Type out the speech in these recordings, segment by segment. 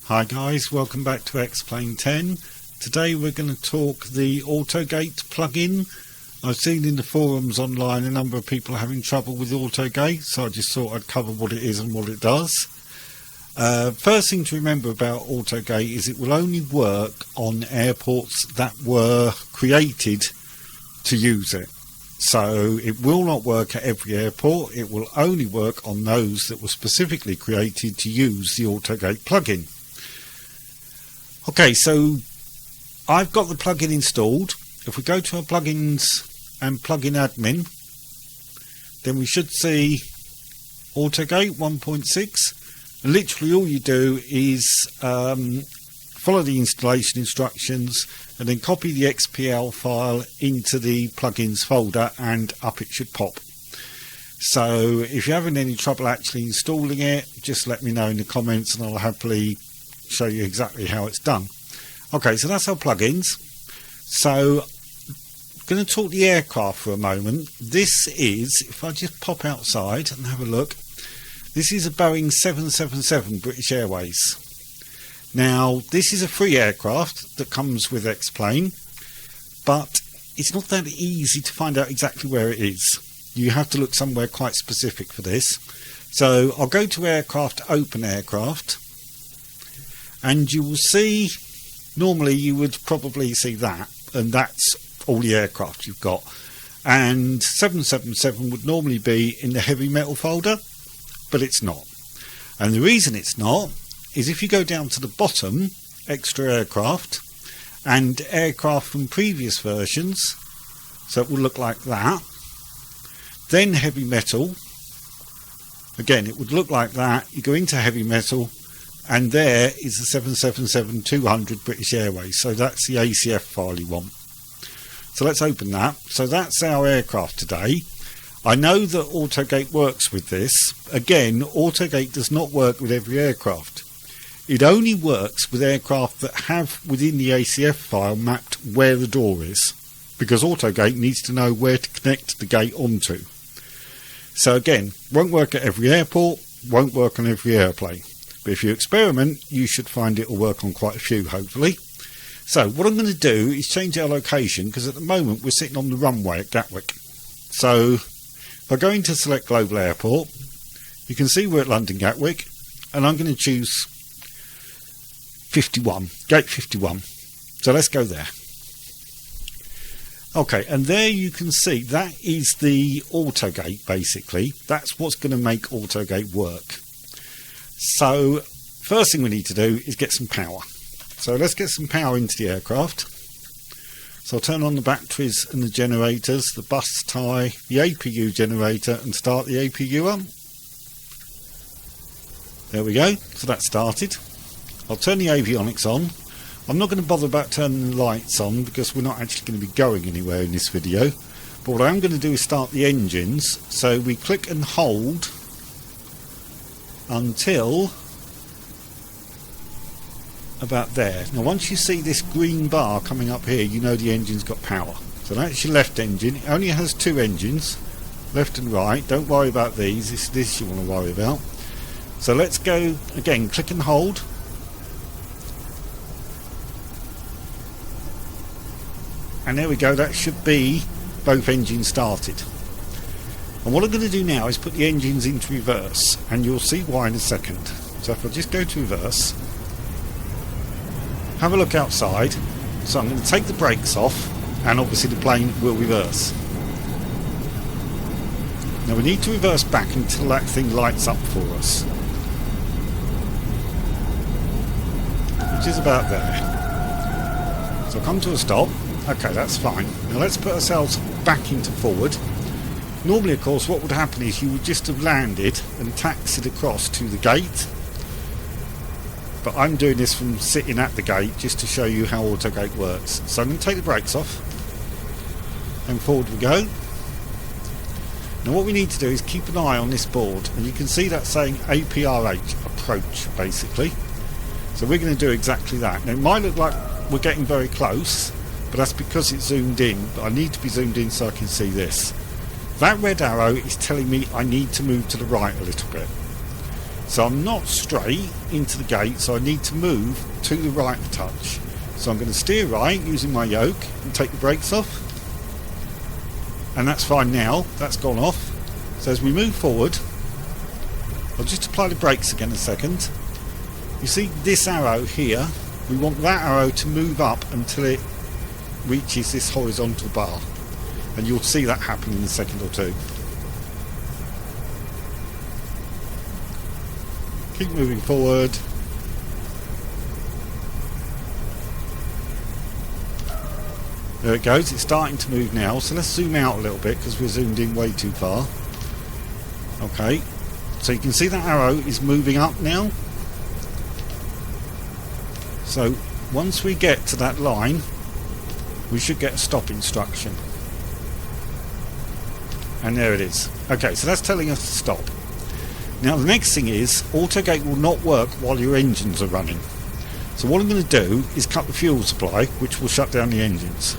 Hi guys, welcome back to X-Plane 10. Today we're going to talk the Autogate plugin. I've seen in the forums online a number of people having trouble with Autogate, so I just thought I'd cover what it is and what it does. First thing to remember about Autogate is it will only work on airports that were created to use it. So it will not work at every airport, it will only work on those that were specifically created to use the Autogate plugin. Okay, so I've got the plugin installed. If we go to our plugins and plugin admin, then we should see Autogate 1.6. Literally all you do is follow the installation instructions and then copy the XPL file into the plugins folder and up it should pop. So if you're having any trouble actually installing it, just let me know in the comments and I'll happily show you exactly how it's done. Okay, so that's our plugins. So I'm going to talk the aircraft for a moment. This is, if I just pop outside and have a look, this is a Boeing 777 British Airways. Now this is a free aircraft that comes with X-Plane, but it's not that easy to find out exactly where it is. You have to look somewhere quite specific for this. So I'll go to aircraft, open aircraft, and you will see, normally you would probably see that, and that's all the aircraft you've got. And 777 would normally be in the heavy metal folder, but it's not. And the reason it's not is if you go down to the bottom, extra aircraft, and aircraft from previous versions, so it will look like that, then heavy metal, again it would look like that, you go into heavy metal, and there is the 777-200 British Airways, so that's the ACF file you want. So let's open that. So that's our aircraft today. I know that Autogate works with this. Again, Autogate does not work with every aircraft. It only works with aircraft that have within the ACF file mapped where the door is, because Autogate needs to know where to connect the gate onto. So again, won't work at every airport, won't work on every airplane. But if you experiment, you should find it will work on quite a few, hopefully. So what I'm going to do is change our location, because at the moment we're sitting on the runway at Gatwick. So if I go into select global airport, you can see we're at London Gatwick, and I'm going to choose 51, gate 51. So let's go there. Okay, and there you can see that is the Autogate basically. That's what's going to make Autogate work. So first thing we need to do is get some power. So let's get some power into the aircraft. So I'll turn on the batteries and the generators, the bus tie, the APU generator, and start the APU on. There we go, so that's started. I'll turn the avionics on. I'm not going to bother about turning the lights on because we're not actually going to be going anywhere in this video. But what I am going to do is start the engines. So we click and hold until about there. Now once you see this green bar coming up here, you know the engine's got power. So that's your left engine. It only has two engines, left and right. Don't worry about these. It's this you want to worry about. So let's go again, click and hold. And there we go, that should be both engines started. And what I'm going to do now is put the engines into reverse, and you'll see why in a second. So if I just go to reverse, have a look outside. So I'm going to take the brakes off, and obviously the plane will reverse. Now we need to reverse back until that thing lights up for us, which is about there. So I'll come to a stop. Okay, that's fine. Now let's put ourselves back into forward. Normally, of course, what would happen is you would just have landed and taxied across to the gate. But I'm doing this from sitting at the gate just to show you how Autogate works. So I'm going to take the brakes off. And forward we go. Now what we need to do is keep an eye on this board. And you can see that saying APRH, approach, basically. So we're going to do exactly that. Now it might look like we're getting very close, but that's because it's zoomed in. But I need to be zoomed in so I can see this. That red arrow is telling me I need to move to the right a little bit. So I'm not straight into the gate, so I need to move to the right a touch. So I'm going to steer right using my yoke and take the brakes off. And that's fine now, that's gone off. So as we move forward, I'll just apply the brakes again a second. You see this arrow here, we want that arrow to move up until it reaches this horizontal bar. And you'll see that happen in a second or two. Keep moving forward. There it goes, it's starting to move now. So let's zoom out a little bit because we're zoomed in way too far. Okay, so you can see that arrow is moving up now. So once we get to that line, we should get a stop instruction. And there it is. Okay, so that's telling us to stop. Now the next thing is, Autogate will not work while your engines are running. So what I'm going to do is cut the fuel supply, which will shut down the engines.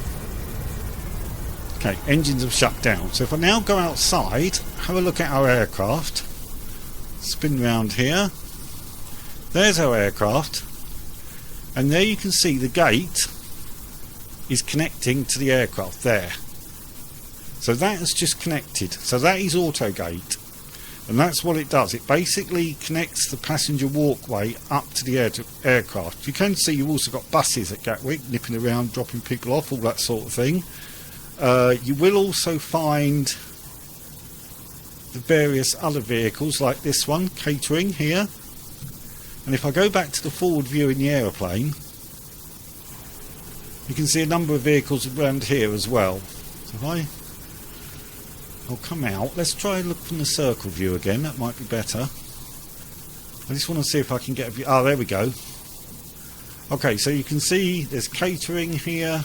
Okay, engines have shut down. So if I now go outside, have a look at our aircraft. Spin round here. There's our aircraft. And there you can see the gate is connecting to the aircraft there. So that is just connected. So that is Autogate. And that's what it does. It basically connects the passenger walkway up to the aircraft. You can see you've also got buses at Gatwick nipping around, dropping people off, all that sort of thing. You will also find the various other vehicles like this one, catering here. And if I go back to the forward view in the aeroplane, you can see a number of vehicles around here as well. So if I'll come out. Let's try and look from the circle view again. That might be better. I just want to see if I can get a view. Oh, there we go. Okay, so you can see there's catering here.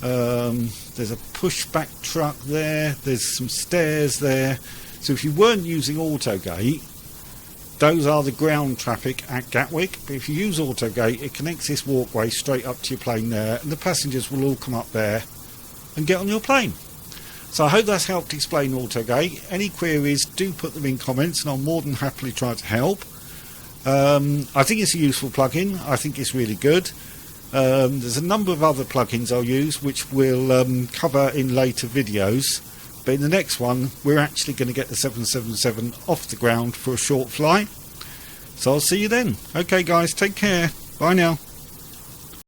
There's a pushback truck there. There's some stairs there. So if you weren't using Autogate, those are the ground traffic at Gatwick. But if you use Autogate, it connects this walkway straight up to your plane there, and the passengers will all come up there and get on your plane. So I hope that's helped explain Autogate. Any queries, do put them in comments and I'll more than happily try to help. I think it's a useful plugin. I think it's really good. There's a number of other plugins I'll use which we'll cover in later videos. But in the next one, we're actually going to get the 777 off the ground for a short flight. So I'll see you then. Okay guys, take care. Bye now.